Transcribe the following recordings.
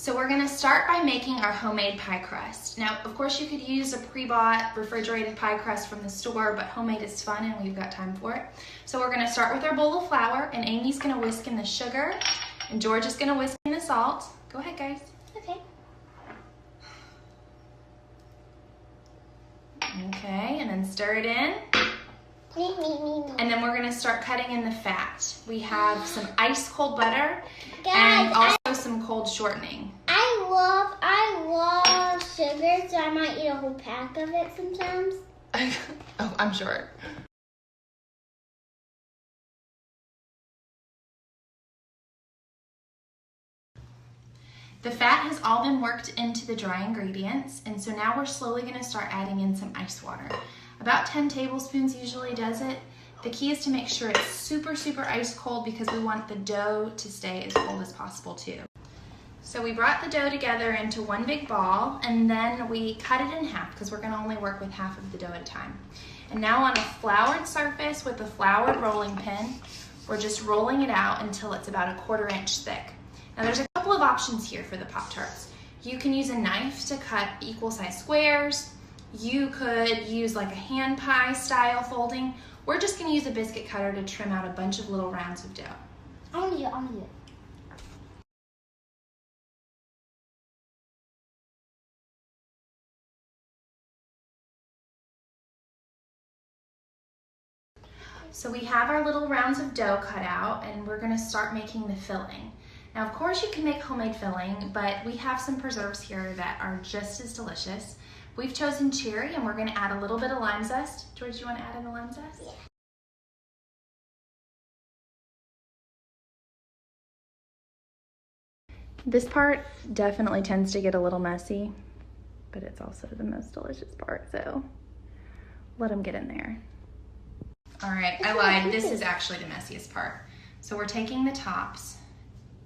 So we're gonna start by making our homemade pie crust. Now, of course, you could use a pre-bought refrigerated pie crust from the store, but homemade is fun and we've got time for it. So we're gonna start with our bowl of flour, and Amy's gonna whisk in the sugar, and George is gonna whisk in the salt. Go ahead, guys. Okay. Okay, and then stir it in. And then we're gonna start cutting in the fat. We have some ice cold butter and also some cold shortening. I love sugar, so I might eat a whole pack of it sometimes. Oh, I'm sure. The fat has all been worked into the dry ingredients, and so now we're slowly gonna start adding in some ice water. About 10 tablespoons usually does it. The key is to make sure it's super, super ice cold because we want the dough to stay as cold as possible too. So we brought the dough together into one big ball, and then we cut it in half because we're gonna only work with half of the dough at a time. And now on a floured surface with a floured rolling pin, we're just rolling it out until it's about 1/4 inch thick. Now there's a couple of options here for the Pop-Tarts. You can use a knife to cut equal size squares. You could use like a hand pie style folding. We're just gonna use a biscuit cutter to trim out a bunch of little rounds of dough. I want to do it. So we have our little rounds of dough cut out, and we're gonna start making the filling. Now, of course, you can make homemade filling, but we have some preserves here that are just as delicious. We've chosen cherry, and we're gonna add a little bit of lime zest. George, do you wanna add in the lime zest? Yeah. This part definitely tends to get a little messy, but it's also the most delicious part, so let them get in there. All right, I lied. This is actually the messiest part. So we're taking the tops,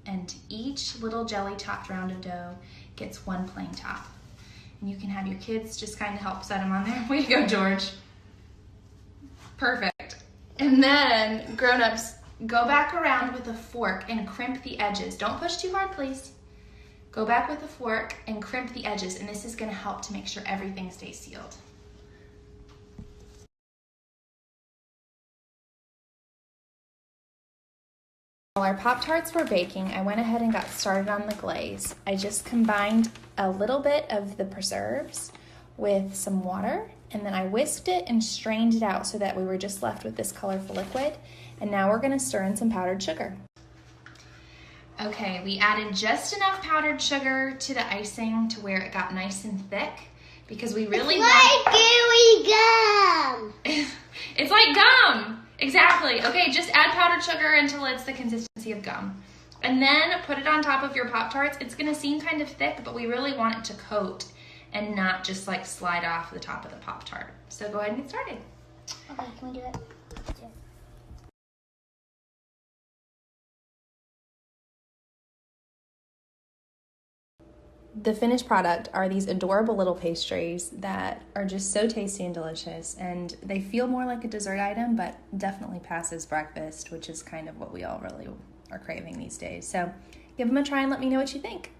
and each little jelly topped round of dough gets one plain top. And you can have your kids just kind of help set them on there. Way to go, George. Perfect. And then, grown-ups, go back around with a fork and crimp the edges. Don't push too hard, please. Go back with a fork and crimp the edges, and this is gonna help to make sure everything stays sealed. While our Pop-Tarts were baking, I went ahead and got started on the glaze. I just combined a little bit of the preserves with some water, and then I whisked it and strained it out so that we were just left with this colorful liquid. And now we're gonna stir in some powdered sugar. Okay, we added just enough powdered sugar to the icing to where it got nice and thick because we really like gooey gum. It's like gum. Exactly. Okay, just add powdered sugar until it's the consistency of gum. And then put it on top of your Pop-Tarts. It's gonna seem kind of thick, but we really want it to coat and not just like slide off the top of the Pop-Tart. So go ahead and get started. Okay, can we do it? Yeah. The finished product are these adorable little pastries that are just so tasty and delicious, and they feel more like a dessert item, but definitely passes breakfast, which is kind of what we all really are craving these days. So give them a try and let me know what you think.